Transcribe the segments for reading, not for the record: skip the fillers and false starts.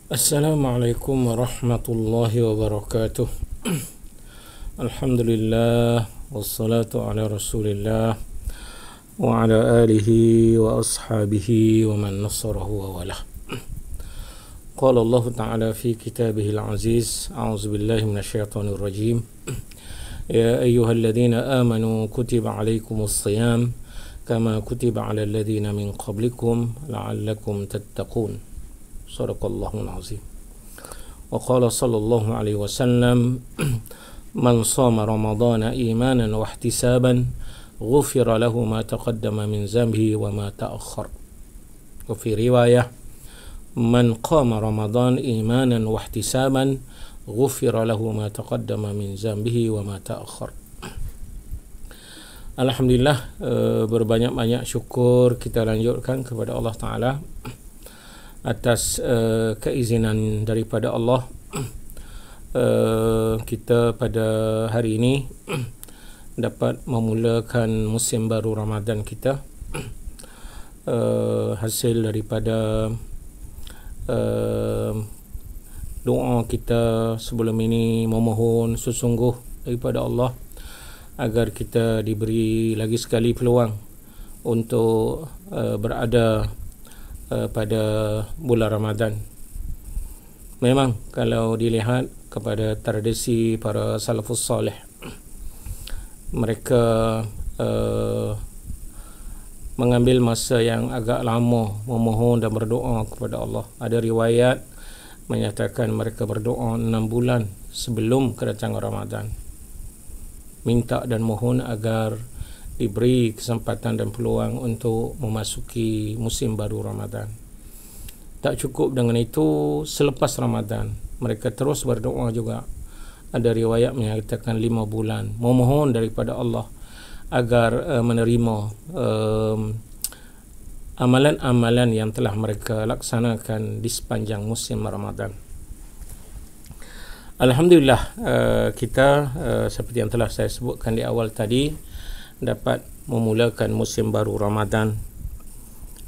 Assalamualaikum warahmatullahi wabarakatuh. Alhamdulillah wassalatu ala Rasulillah wa ala alihi wa ashabihi wa man nasarahu wa walah. Qala Allah Ta'ala fi kitabihil aziz, a'udzu billahi minasyaitonir rajim. Ya ayyuhalladzina amanu kutiba alaikumus shiyam kama kutiba alal ladzina min qablikum la'allakum tattaqun. Sadaqallahul azim. Wa qala sallallahu alaihi wasallam man shama ramadhana imanan wa ihtisaban ghufira lahu ma taqaddama min dhanbihi wa ma ta'akhkhar. Wa fi riwayah man qama ramadhan imanan wa ihtisaban ghufira lahu ma taqaddama min dhanbihi wa ma ta'akhkhar. Alhamdulillah, berbanyak-banyak syukur kita lanjutkan kepada Allah Ta'ala atas keizinan daripada Allah. Kita pada hari ini dapat memulakan musim baru Ramadan kita, hasil daripada doa kita sebelum ini, memohon sesungguh daripada Allah agar kita diberi lagi sekali peluang untuk berada pada bulan Ramadan. Memang kalau dilihat kepada tradisi para salafus salih, mereka mengambil masa yang agak lama memohon dan berdoa kepada Allah. Ada riwayat menyatakan mereka berdoa 6 bulan sebelum kedatangan Ramadan, minta dan mohon agar diberi kesempatan dan peluang untuk memasuki musim baru Ramadan. Tak cukup dengan itu, selepas Ramadan mereka terus berdoa juga. Ada riwayat menyatakan 5 bulan memohon daripada Allah agar menerima amalan-amalan yang telah mereka laksanakan di sepanjang musim Ramadan. Alhamdulillah, kita seperti yang telah saya sebutkan di awal tadi, dapat memulakan musim baru Ramadan.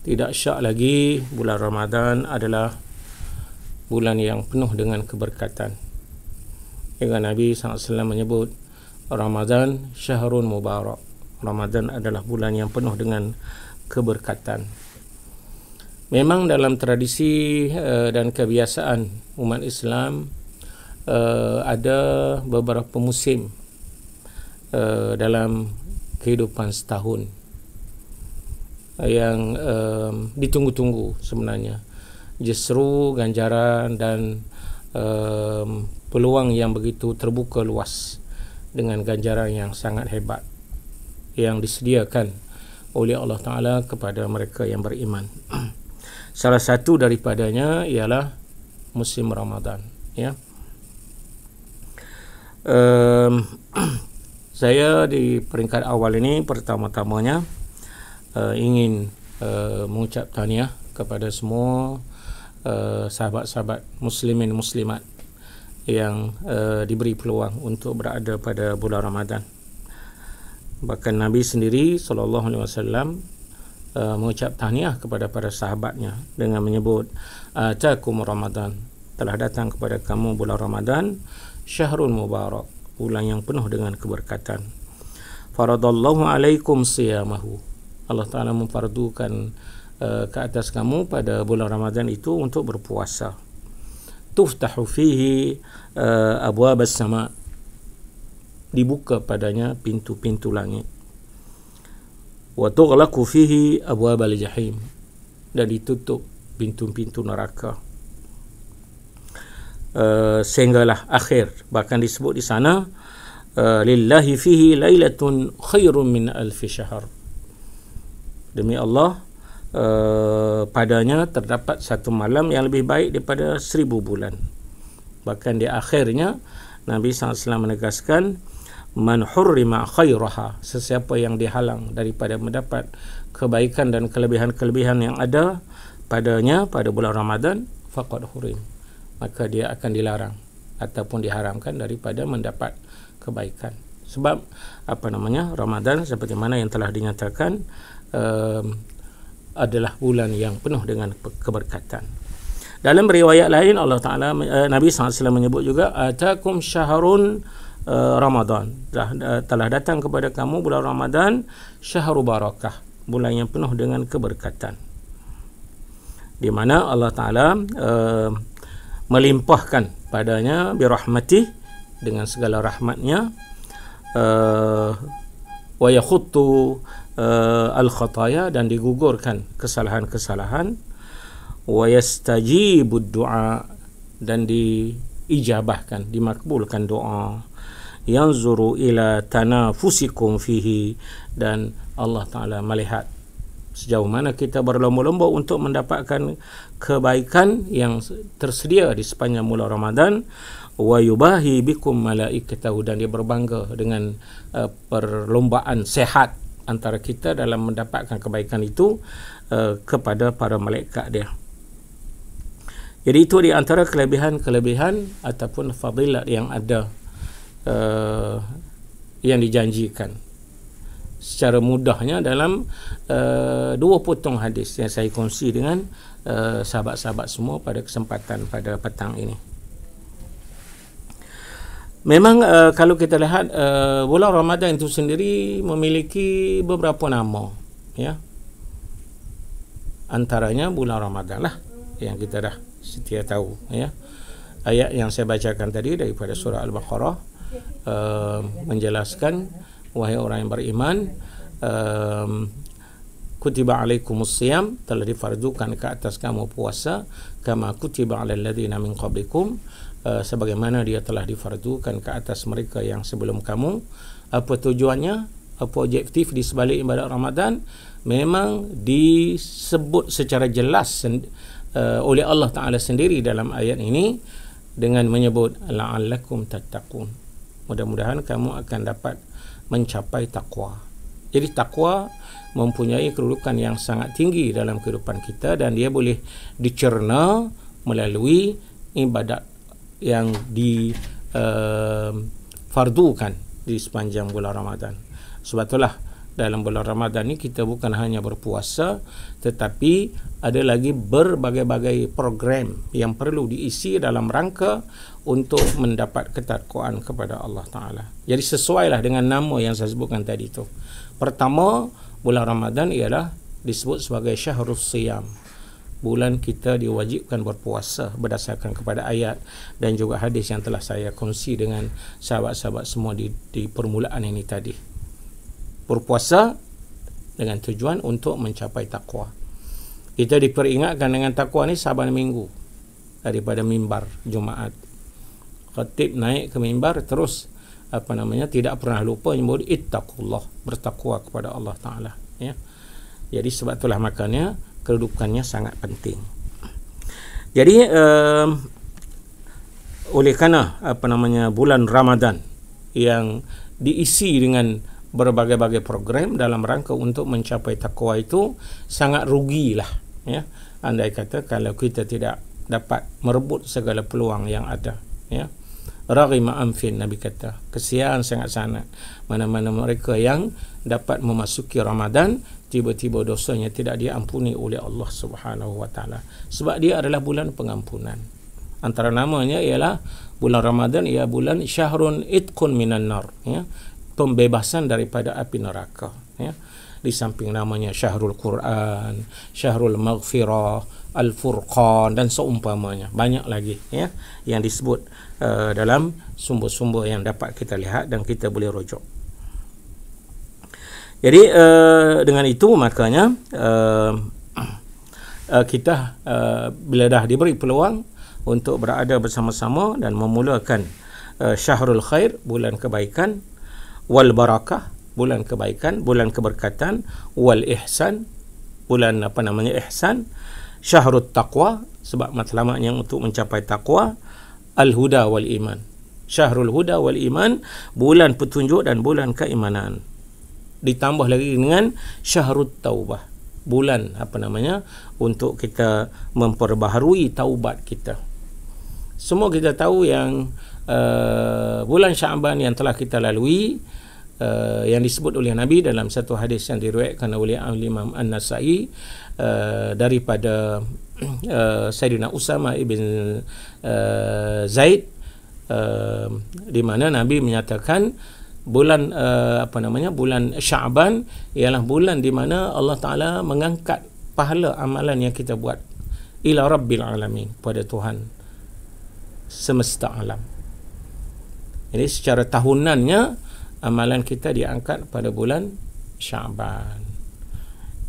Tidak syak lagi, bulan Ramadan adalah bulan yang penuh dengan keberkatan. Hingga Nabi SAW menyebut Ramadan syahrun mubarak. Ramadan adalah bulan yang penuh dengan keberkatan. Memang dalam tradisi dan kebiasaan umat Islam, ada beberapa musim dalam kehidupan setahun yang ditunggu-tunggu sebenarnya. Justru ganjaran dan peluang yang begitu terbuka luas dengan ganjaran yang sangat hebat yang disediakan oleh Allah Ta'ala kepada mereka yang beriman. Salah satu daripadanya ialah musim Ramadan, ya. Saya di peringkat awal ini pertama-tamanya ingin mengucap tahniah kepada semua sahabat-sahabat muslimin muslimat yang diberi peluang untuk berada pada bulan Ramadan. Bahkan Nabi sendiri SAW mengucap tahniah kepada para sahabatnya dengan menyebut atakum Ramadan, telah datang kepada kamu bulan Ramadan, syahrun mubarak, bulan yang penuh dengan keberkatan. Faradallahu alaikum siyamahu, Allah Ta'ala memfardukan ke atas kamu pada bulan Ramadan itu untuk berpuasa. Tuftahu fihi abwabas sama, dibuka padanya pintu-pintu langit. Wa tughlaqu fihi abwabal jahim, dan ditutup pintu-pintu neraka. Sehinggalah akhir. Bahkan disebut di sana lillahi fihi lailatun khairun min alfi syahr. Demi Allah, padanya terdapat satu malam yang lebih baik daripada 1000 bulan. Bahkan di akhirnya Nabi SAW menegaskan, man hurrima khairaha, sesiapa yang dihalang daripada mendapat kebaikan dan kelebihan-kelebihan yang ada padanya pada bulan Ramadan, faqad hurim, maka dia akan dilarang ataupun diharamkan daripada mendapat kebaikan. Sebab Ramadan seperti mana yang telah dinyatakan adalah bulan yang penuh dengan keberkatan. Dalam riwayat lain Allah Taala Nabi SAW menyebut juga atakum syahrun Ramadan, telah datang kepada kamu bulan Ramadan, syahrul barakah, bulan yang penuh dengan keberkatan, di mana Allah Taala melimpahkan padanya birahmatih, dengan segala rahmatnya, wa yakhuttu al-khataya, dan digugurkan kesalahan-kesalahan, wa yastajibud du'a, dan diijabahkan, dimakbulkan doa, yanzuru ila tanafusikum fihi, dan Allah Ta'ala melihat sejauh mana kita berlomba-lomba untuk mendapatkan kebaikan yang tersedia di sepanjang bulan Ramadan, wa yubahi bikum malaikatahu, dan dia berbangga dengan perlombaan sehat antara kita dalam mendapatkan kebaikan itu kepada para malaikat dia. Jadi itu di antara kelebihan-kelebihan ataupun fadilat yang ada, yang dijanjikan secara mudahnya dalam dua potong hadis yang saya kongsi dengan sahabat-sahabat semua pada kesempatan pada petang ini. Memang kalau kita lihat bulan Ramadan itu sendiri memiliki beberapa nama, ya. Antaranya bulan Ramadan lah yang kita dah setia tahu, ya. Ayat yang saya bacakan tadi daripada surah Al-Baqarah menjelaskan, wahai orang yang beriman, kutiba alaikumusiyam, telah difardukan ke atas kamu puasa, kama kutiba alal ladzina min qablikum, sebagaimana dia telah difardukan ke atas mereka yang sebelum kamu. Apa tujuannya? Apa objektif di sebalik ibadat Ramadan? Memang disebut secara jelas oleh Allah Ta'ala sendiri dalam ayat ini dengan menyebut la'allakum tattaqun, mudah-mudahan kamu akan dapat mencapai takwa. Jadi takwa mempunyai kedudukan yang sangat tinggi dalam kehidupan kita, dan dia boleh dicerna melalui ibadat yang difardukan di sepanjang bulan Ramadan. Sebab itulah dalam bulan Ramadan ni kita bukan hanya berpuasa, tetapi ada lagi berbagai-bagai program yang perlu diisi dalam rangka untuk mendapat ketakwaan kepada Allah Ta'ala. Jadi sesuailah dengan nama yang saya sebutkan tadi itu. Pertama, bulan Ramadan ialah disebut sebagai syahrus siyam, bulan kita diwajibkan berpuasa berdasarkan kepada ayat dan juga hadis yang telah saya kongsi dengan sahabat-sahabat semua di permulaan ini tadi. Berpuasa dengan tujuan untuk mencapai takwa. Kita diperingatkan dengan takwa ni saban minggu daripada mimbar Jumaat. Khatib naik ke mimbar terus tidak pernah lupa menyebut ittaqullah, bertakwa kepada Allah Ta'ala, ya. Jadi sebab itulah makanya kedudukannya sangat penting. Jadi oleh kerana bulan Ramadan yang diisi dengan berbagai-bagai program dalam rangka untuk mencapai takwa itu, sangat rugilah, ya, andai kata kalau kita tidak dapat merebut segala peluang yang ada, ya. Raghima anfin, Nabi kata, kesian sangat-sangat mana-mana mereka yang dapat memasuki Ramadan tiba-tiba dosanya tidak diampuni oleh Allah Subhanahu wa taala, sebab dia adalah bulan pengampunan. Antara namanya ialah bulan Ramadan, ia bulan syahrun itqun minan nar, ya, pembebasan daripada api neraka, ya. Di samping namanya syahrul Quran, syahrul maghfirah, al-furqan dan seumpamanya, banyak lagi, ya, yang disebut dalam sumber-sumber yang dapat kita lihat dan kita boleh rujuk. Jadi dengan itu makanya kita bila dah diberi peluang untuk berada bersama-sama dan memulakan syahrul khair, bulan kebaikan, wal barakah, bulan kebaikan, bulan keberkatan, wal ihsan, bulan ihsan, syahrul taqwa, sebab matlamatnya untuk mencapai takwa, al huda wal iman, syahrul huda wal iman, bulan petunjuk dan bulan keimanan. Ditambah lagi dengan syahrul taubah, bulan untuk kita memperbaharui taubat kita. Semua kita tahu yang bulan Syaban yang telah kita lalui, yang disebut oleh Nabi dalam satu hadis yang diriwayatkan oleh Imam An-Nasa'i daripada Sayyidina Usama ibn Zaid, di mana Nabi menyatakan bulan bulan Sya'ban ialah bulan di mana Allah Taala mengangkat pahala amalan yang kita buat ila Rabbil Alamin, pada Tuhan semesta alam. Jadi secara tahunannya amalan kita diangkat pada bulan Sya'ban.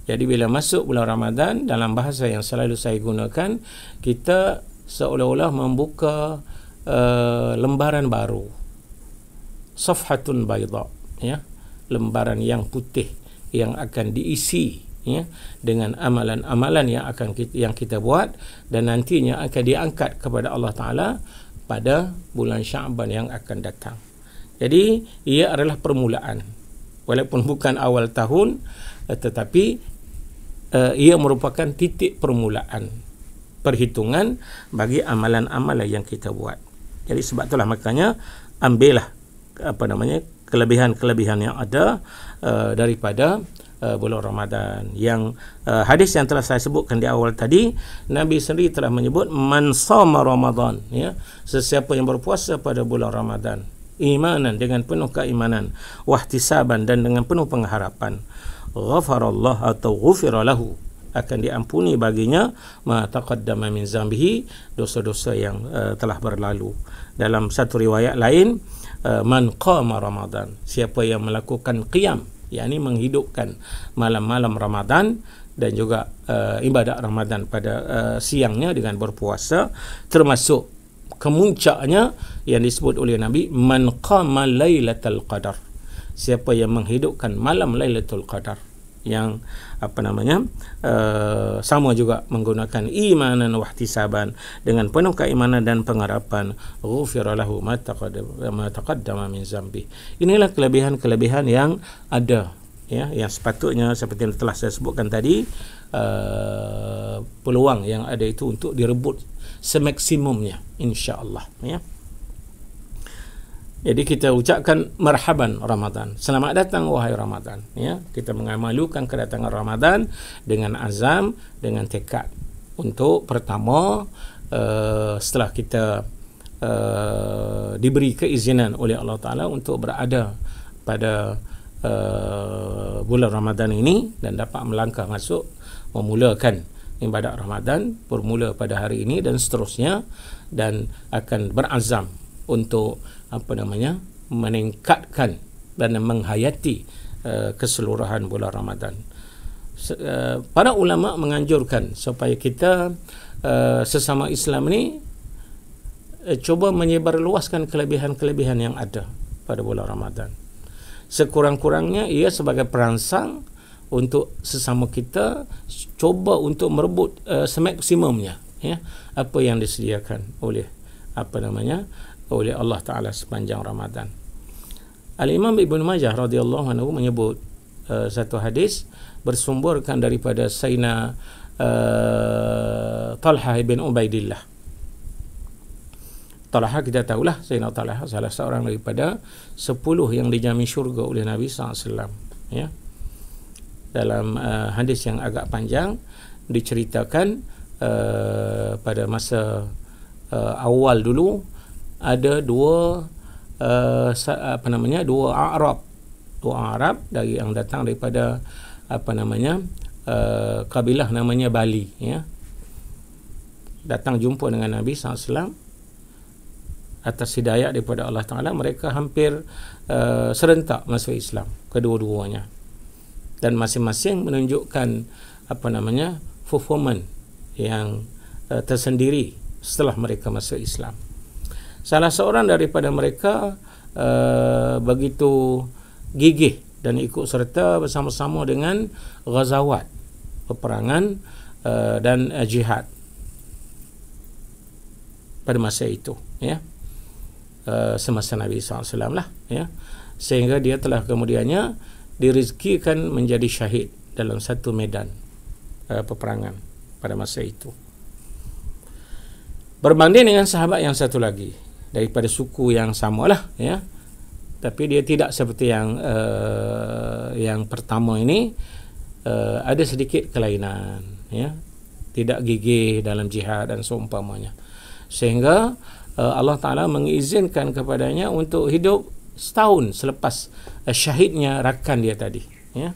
Jadi bila masuk bulan Ramadan, dalam bahasa yang selalu saya gunakan, kita seolah-olah membuka lembaran baru, safhatun bayda, ya, lembaran yang putih yang akan diisi, ya, dengan amalan-amalan yang kita buat dan nantinya akan diangkat kepada Allah Taala pada bulan Sya'ban yang akan datang. Jadi ia adalah permulaan, walaupun bukan awal tahun, tetapi ia merupakan titik permulaan perhitungan bagi amalan-amalan yang kita buat. Jadi sebab itulah makanya ambillah kelebihan-kelebihan yang ada daripada bulan Ramadan. Yang hadis yang telah saya sebutkan di awal tadi, Nabi sendiri telah menyebut man shama Ramadan, ya, sesiapa yang berpuasa pada bulan Ramadan imanan, dengan penuh keimanan, wahtisaban, dan dengan penuh pengharapan, ghafarallah atau ghufira lahu, akan diampuni baginya ma taqaddama min zambihi, dosa-dosa yang telah berlalu. Dalam satu riwayat lain, man qama Ramadan, siapa yang melakukan qiyam, yakni menghidupkan malam-malam Ramadan dan juga ibadat Ramadan pada siangnya dengan berpuasa, termasuk kemuncaknya yang disebut oleh Nabi, man qama lailatul qadar, siapa yang menghidupkan malam Lailatul Qadar, yang sama juga menggunakan imanan wahtisaban, dengan penuh keimanan dan pengharapan, ghufira lahu ma taqaddama min zambi. Inilah kelebihan-kelebihan yang ada, ya, yang sepatutnya seperti yang telah saya sebutkan tadi, peluang yang ada itu untuk direbut semaksimumnya, insya-Allah, ya. Jadi kita ucapkan marhaban Ramadan, selamat datang wahai Ramadan, ya. Kita mengamalukan kedatangan Ramadan dengan azam, dengan tekad untuk pertama, setelah kita diberi keizinan oleh Allah Ta'ala untuk berada pada bulan Ramadan ini dan dapat melangkah masuk, memulakan ibadat Ramadan bermula pada hari ini dan seterusnya, dan akan berazam untuk meningkatkan dan menghayati keseluruhan bulan Ramadan. Para ulama menganjurkan supaya kita sesama Islam ini cuba menyebarluaskan kelebihan-kelebihan yang ada pada bulan Ramadan. Sekurang-kurangnya ia sebagai perangsang untuk sesama kita cuba untuk merebut semaksimumnya, ya, apa yang disediakan oleh oleh Allah Ta'ala sepanjang Ramadan. Al-Imam Ibn Majah radhiyallahu anhu menyebut satu hadis bersumberkan daripada Sayyidina Talha bin Ubaidillah. Talha, kita tahulah Sayyidina Talha salah seorang daripada 10 yang dijamin syurga oleh Nabi SAW, ya. Dalam hadis yang agak panjang diceritakan pada masa awal dulu ada dua Arab dari yang datang daripada kabilah namanya Bali, ya, datang jumpa dengan Nabi SAW atas hidayah daripada Allah Ta'ala. Mereka hampir serentak masuk Islam, kedua-duanya, dan masing-masing menunjukkan performan yang tersendiri setelah mereka masuk Islam. Salah seorang daripada mereka begitu gigih dan ikut serta bersama-sama dengan ghazawat, peperangan dan jihad pada masa itu, ya, semasa Nabi SAW lah, ya, sehingga dia telah kemudiannya direzekikan menjadi syahid dalam satu medan peperangan pada masa itu. Berbanding dengan sahabat yang satu lagi daripada suku yang samalah, ya, tapi dia tidak seperti yang pertama ini, ada sedikit kelainan, ya. tidak gigih dalam jihad dan seumpamanya. Sehingga Allah Ta'ala mengizinkan kepadanya untuk hidup setahun selepas syahidnya rakan dia tadi, ya.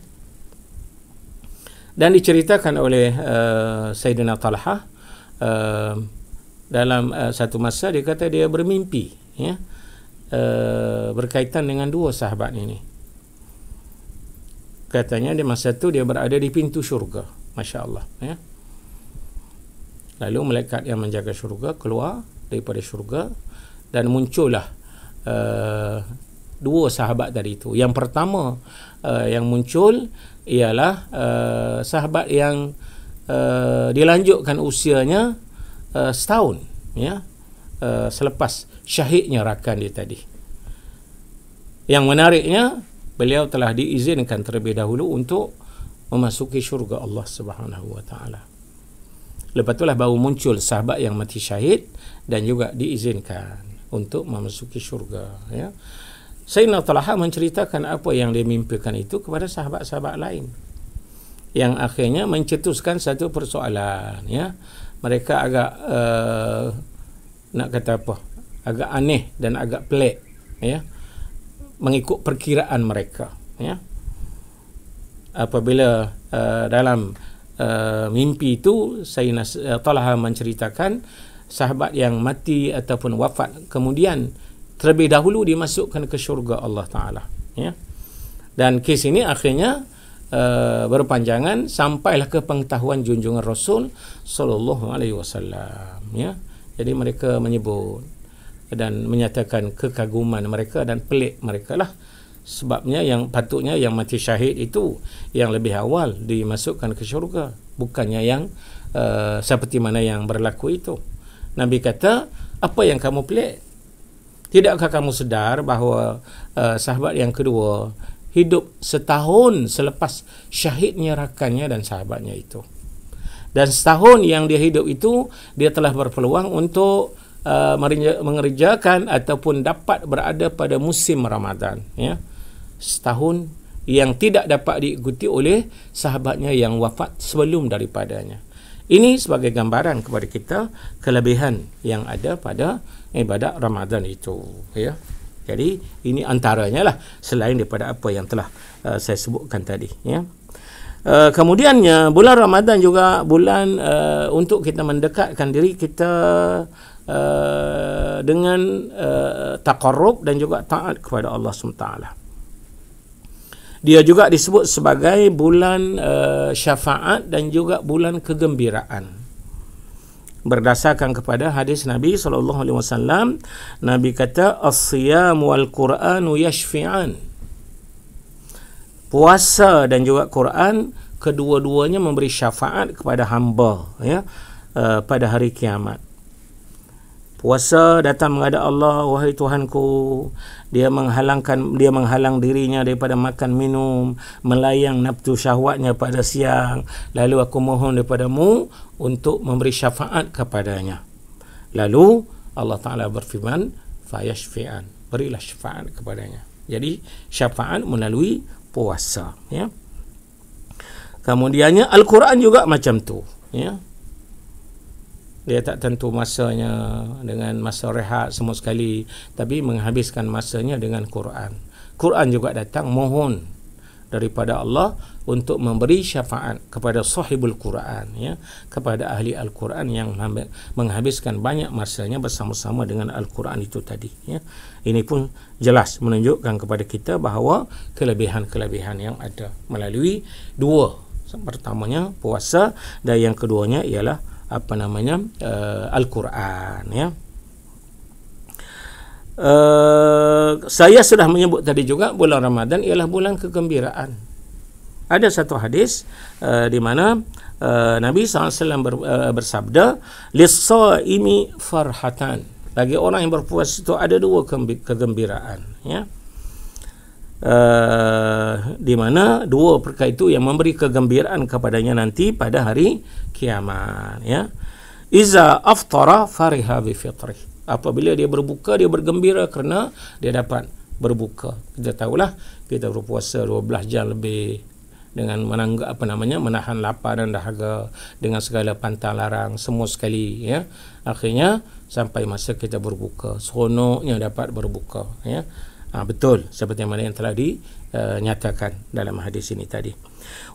Dan diceritakan oleh Sayyidina Talha dalam satu masa dia kata dia bermimpi, ya, berkaitan dengan dua sahabat ini. Katanya di masa itu dia berada di pintu syurga, Masya Allah, ya. Lalu malaikat yang menjaga syurga keluar daripada syurga dan muncullah dua sahabat tadi itu. Yang pertama yang muncul ialah sahabat yang dilanjutkan usianya setahun, ya, selepas syahidnya rakan dia tadi. Yang menariknya, beliau telah diizinkan terlebih dahulu untuk memasuki syurga Allah Subhanahu wa taala. Lepas itulah baru muncul sahabat yang mati syahid dan juga diizinkan untuk memasuki syurga, ya. Sayyidina Talha menceritakan apa yang dia mimpikan itu kepada sahabat-sahabat lain, yang akhirnya mencetuskan satu persoalan, ya. Mereka agak nak kata apa, agak aneh dan agak pelik, ya, mengikut perkiraan mereka, ya. Apabila dalam mimpi itu Sayyidina Talha menceritakan sahabat yang mati ataupun wafat kemudian terlebih dahulu dimasukkan ke syurga Allah Ta'ala, ya. Dan kes ini akhirnya berpanjangan sampailah ke pengetahuan junjungan Rasul sallallahu alaihi wasallam, ya. Jadi mereka menyebut dan menyatakan kekaguman mereka dan pelik mereka lah. Sebabnya yang patutnya yang mati syahid itu yang lebih awal dimasukkan ke syurga, bukannya yang seperti mana yang berlaku itu. Nabi kata, apa yang kamu pelik? Tidakkah kamu sedar bahawa sahabat yang kedua hidup setahun selepas syahidnya rakannya dan sahabatnya itu? Dan setahun yang dia hidup itu, dia telah berpeluang untuk mengerjakan ataupun dapat berada pada musim Ramadan, ya. Setahun yang tidak dapat diikuti oleh sahabatnya yang wafat sebelum daripadanya. Ini sebagai gambaran kepada kita kelebihan yang ada pada ibadat Ramadan itu, ya. Jadi ini antaranya lah, selain daripada apa yang telah saya sebutkan tadi, ya. Kemudiannya bulan Ramadan juga bulan untuk kita mendekatkan diri kita dengan taqarrub dan juga taat kepada Allah SWT. Dia juga disebut sebagai bulan syafaat dan juga bulan kegembiraan. Berdasarkan kepada hadis Nabi SAW, Nabi kata, as-siyam wal Qur'anu yashfi'an. Puasa dan juga Quran, kedua-duanya memberi syafaat kepada hamba, ya, pada hari kiamat. Puasa datang menghadap Allah, wahai Tuhanku, dia menghalang dirinya daripada makan minum, melayang nafsu syahwatnya pada siang, lalu aku mohon daripadamu untuk memberi syafaat kepadanya. Lalu Allah Ta'ala berfirman, fayashfi'an, berilah syafaat kepadanya. Jadi syafaat melalui puasa, ya. Kemudiannya Al-Quran juga macam tu, ya. Dia tak tentu masanya dengan masa rehat semua sekali, tapi menghabiskan masanya dengan Quran. Quran juga datang mohon daripada Allah untuk memberi syafaat kepada sahibul Quran, ya, kepada ahli Al-Quran yang menghabiskan banyak masanya bersama-sama dengan Al-Quran itu tadi, ya. Ini pun jelas menunjukkan kepada kita bahawa kelebihan-kelebihan yang ada melalui dua, pertamanya puasa dan yang keduanya ialah Al-Quran, ya. Saya sudah menyebut tadi juga bulan Ramadan ialah bulan kegembiraan. Ada satu hadis di mana Nabi SAW bersabda, lis-shaimi farhatan, bagi orang yang berpuasa itu ada dua kegembiraan, ya. Di mana dua perkara itu yang memberi kegembiraan kepadanya nanti pada hari kiamat, ya. Iza aftara fariha bi fitrih, apabila dia berbuka dia bergembira kerana dia dapat berbuka. Kita tahulah kita berpuasa 12 jam lebih dengan menahan lapar dan dahaga dengan segala pantang larang semua sekali, ya. Akhirnya sampai masa kita berbuka, seronoknya dapat berbuka, ya. Betul seperti mana yang telah dinyatakan dalam hadis ini tadi.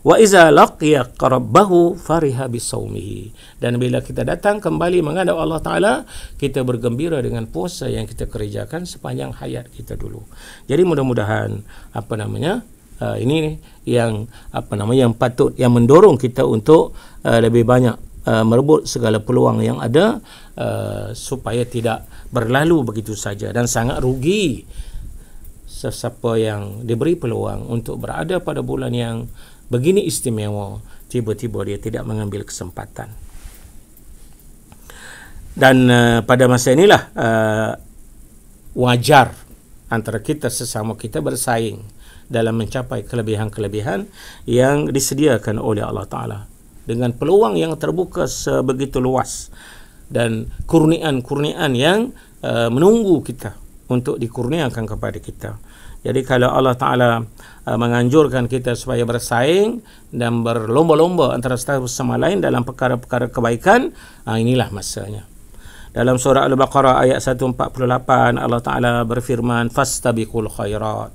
Wa iza laqiya rabbahu fariha bisaumihi, dan bila kita datang kembali menghadap Allah Taala, kita bergembira dengan puasa yang kita kerjakan sepanjang hayat kita dulu. Jadi mudah-mudahan ini yang yang patut, yang mendorong kita untuk lebih banyak merebut segala peluang yang ada, supaya tidak berlalu begitu saja, dan sangat rugi sesiapa yang diberi peluang untuk berada pada bulan yang begini istimewa, tiba-tiba dia tidak mengambil kesempatan. Dan pada masa inilah wajar antara kita sesama kita bersaing dalam mencapai kelebihan-kelebihan yang disediakan oleh Allah Ta'ala, dengan peluang yang terbuka sebegitu luas dan kurniaan-kurniaan yang menunggu kita untuk dikurniakan kepada kita. Jadi kalau Allah Ta'ala menganjurkan kita supaya bersaing dan berlomba-lomba antara satu sama lain dalam perkara-perkara kebaikan, inilah masanya. Dalam surah Al-Baqarah ayat 148, Allah Ta'ala berfirman, fastabiqul khairat,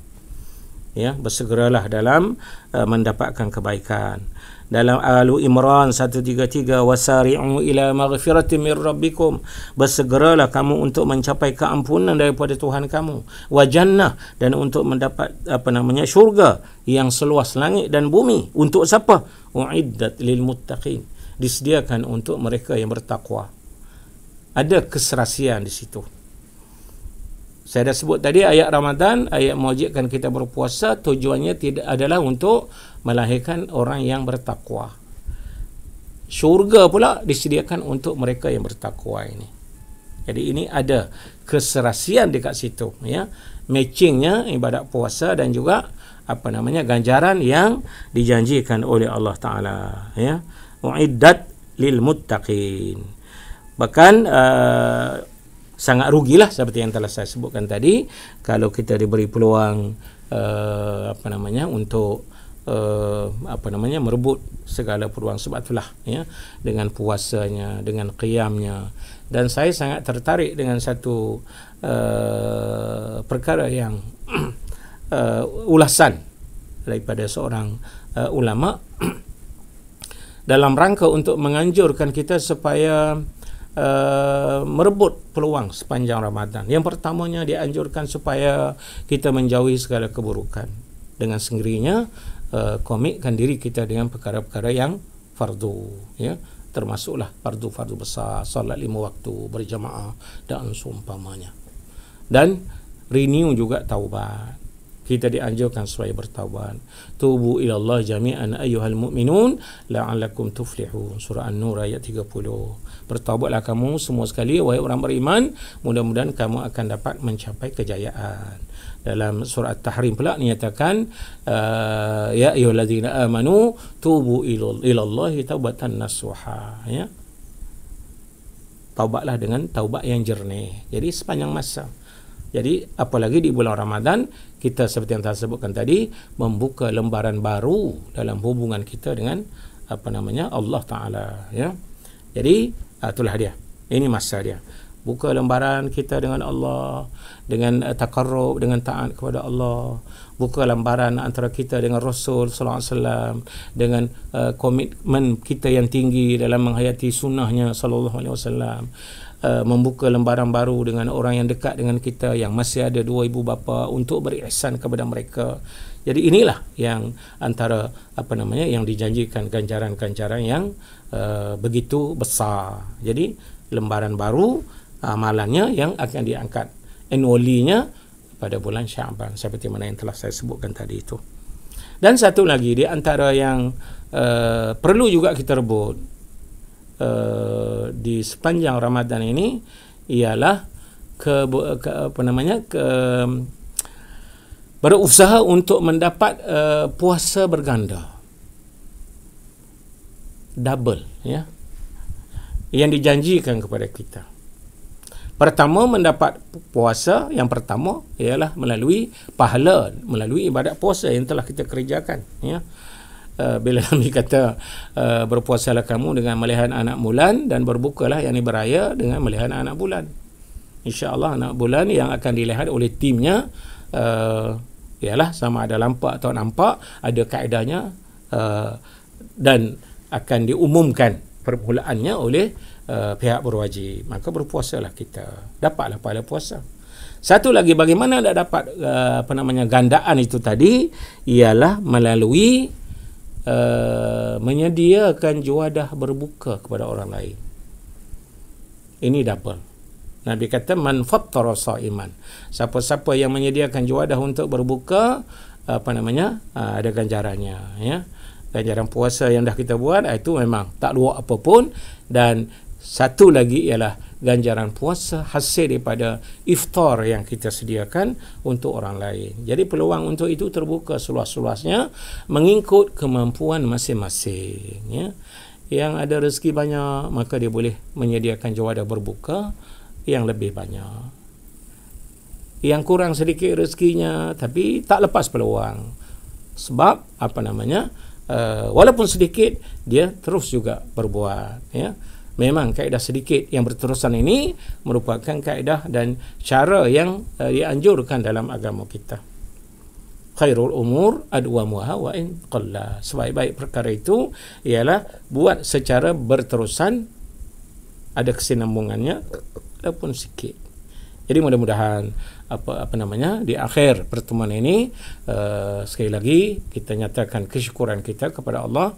ya, bersegeralah dalam mendapatkan kebaikan. Dalam Al Imran 133, wasari'u ila maghfiratin min rabbikum, bersegeralah kamu untuk mencapai keampunan daripada Tuhan kamu, wa jannah, dan untuk mendapat syurga yang seluas langit dan bumi. Untuk siapa? Uiddat lil muttaqin, disediakan untuk mereka yang bertakwa. Ada keserasian di situ. Saya dah sebut tadi, ayat Ramadan, ayat mewajibkan kita berpuasa, tujuannya tidak adalah untuk melahirkan orang yang bertakwa. Syurga pula disediakan untuk mereka yang bertakwa ini. Jadi ini ada keserasian dekat situ, ya. Matchingnya ibadat puasa dan juga ganjaran yang dijanjikan oleh Allah Ta'ala, ya. Uiddat lil muttaqin. Bahkan sangat rugilah seperti yang telah saya sebutkan tadi kalau kita diberi peluang untuk merebut segala peluang, sebab itulah, ya, dengan puasanya, dengan qiyamnya. Dan saya sangat tertarik dengan satu perkara yang ulasan daripada seorang ulama dalam rangka untuk menganjurkan kita supaya merebut peluang sepanjang Ramadan. Yang pertamanya, dianjurkan supaya kita menjauhi segala keburukan. Dengan sendirinya komitkan diri kita dengan perkara-perkara yang fardu, ya, termasuklah fardu-fardu besar, solat 5 waktu berjamaah dan seumpamanya. Dan renew juga taubat. Kita dianjurkan supaya bertaubat. Tubu ilallah jami'an ayyuhal mu'minun la'allakum tuflihun. Surah An-Nur ayat 30. Bertaubatlah kamu semua sekali, wahai orang beriman, mudah-mudahan kamu akan dapat mencapai kejayaan. Dalam surah At-Tahrim pula dinyatakan, ya ayyuhallazina amanu tubu ilallahi taubatan nasuha, ya. Taubatlah dengan taubat yang jernih. Jadi sepanjang masa. Jadi apalagi di bulan Ramadan, kita seperti yang saya sebutkan tadi, membuka lembaran baru dalam hubungan kita dengan Allah Ta'ala, ya. Jadi itulah dia. Ini masa dia. Buka lembaran kita dengan Allah, dengan taqarrub, dengan taat kepada Allah. Buka lembaran antara kita dengan Rasul sallallahu alaihi wasallam, dengan komitmen kita yang tinggi dalam menghayati sunnahnya sallallahu alaihi wasallam. Membuka lembaran baru dengan orang yang dekat dengan kita yang masih ada 2 ibu bapa, untuk berihsan kepada mereka. Jadi inilah yang antara yang dijanjikan ganjaran-ganjaran yang begitu besar. Jadi lembaran baru amalannya yang akan diangkat annually-nya pada bulan Syaban, seperti mana yang telah saya sebutkan tadi itu. Dan satu lagi di antara yang perlu juga kita rebut di sepanjang Ramadan ini ialah berusaha untuk mendapat puasa berganda, double, ya, yang dijanjikan kepada kita. Pertama, mendapat puasa yang pertama ialah melalui pahala, melalui ibadat puasa yang telah kita kerjakan, ya. bila Nabi kata berpuasalah kamu dengan melihat anak bulan dan berbukalah yang beraya dengan melihat anak bulan. InsyaAllah anak bulan yang akan dilihat oleh timnya ialah sama ada lampak atau nampak, ada kaedahnya dan akan diumumkan permulaannya oleh pihak berwajib. Maka berpuasalah kita, dapatlah pahala puasa. Satu lagi, bagaimana nak dapat gandaan itu tadi, ialah melalui menyediakan juadah berbuka kepada orang lain. Ini double. Nabi kata man fattara shaiman. Siapa-siapa yang menyediakan juadah untuk berbuka, ada ganjarannya, ya. Ganjaran puasa yang dah kita buat itu memang tak luar apa pun. Dan satu lagi ialah ganjaran puasa hasil daripada iftar yang kita sediakan untuk orang lain. Jadi peluang untuk itu terbuka seluas-luasnya mengikut kemampuan masing-masing, ya. Yang ada rezeki banyak, maka dia boleh menyediakan juadah berbuka yang lebih banyak. Yang kurang sedikit rezekinya tapi tak lepas peluang. Sebab walaupun sedikit, dia terus juga berbuat, ya. Memang kaedah sedikit yang berterusan ini merupakan kaedah dan cara yang dianjurkan dalam agama kita. Khairul umur adwamuha wa in qalla. Sebaik-baik perkara itu ialah buat secara berterusan, ada kesinambungannya walaupun sikit. Jadi mudah-mudahan di akhir pertemuan ini sekali lagi kita nyatakan kesyukuran kita kepada Allah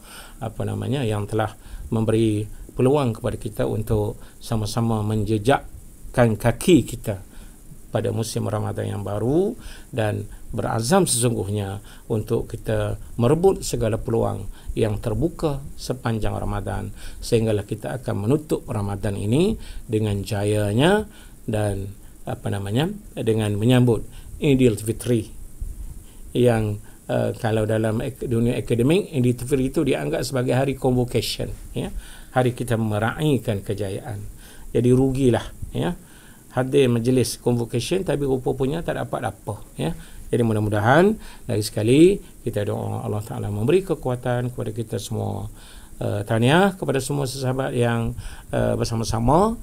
yang telah memberi peluang kepada kita untuk sama-sama menjejakkan kaki kita pada musim Ramadan yang baru dan berazam sesungguhnya untuk kita merebut segala peluang yang terbuka sepanjang Ramadan, sehinggalah kita akan menutup Ramadan ini dengan jayanya dan dengan menyambut Idul Fitri yang kalau dalam dunia akademik, Idul Fitri itu dianggap sebagai hari convocation, ya, hari kita meraihkan kejayaan. Jadi rugilah, ya, hadir majlis convocation tapi rupa-rupanya tak dapat apa, ya. Jadi mudah-mudahan lagi sekali kita doa Allah Ta'ala memberi kekuatan kepada kita semua. Tahniah kepada semua sahabat yang bersama-sama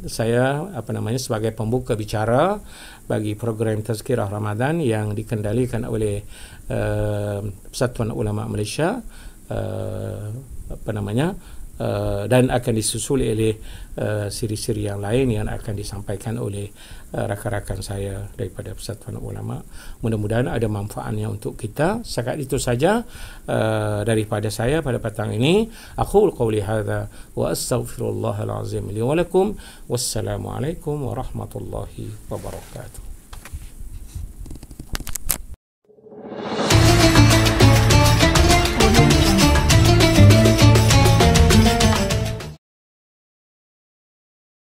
saya sebagai pembuka bicara bagi program Tazkirah Ramadan yang dikendalikan oleh Persatuan Ulama Malaysia, dan akan disusuli oleh siri-siri yang lain yang akan disampaikan oleh rakan-rakan saya daripada Persatuan Ulama. Mudah-mudahan ada manfaatnya untuk kita. Setakat itu saja daripada saya pada petang ini. Aqul qawli hadza wa astaghfirullahal azim li wa lakum. Wassalamualaikum warahmatullahi wabarakatuh.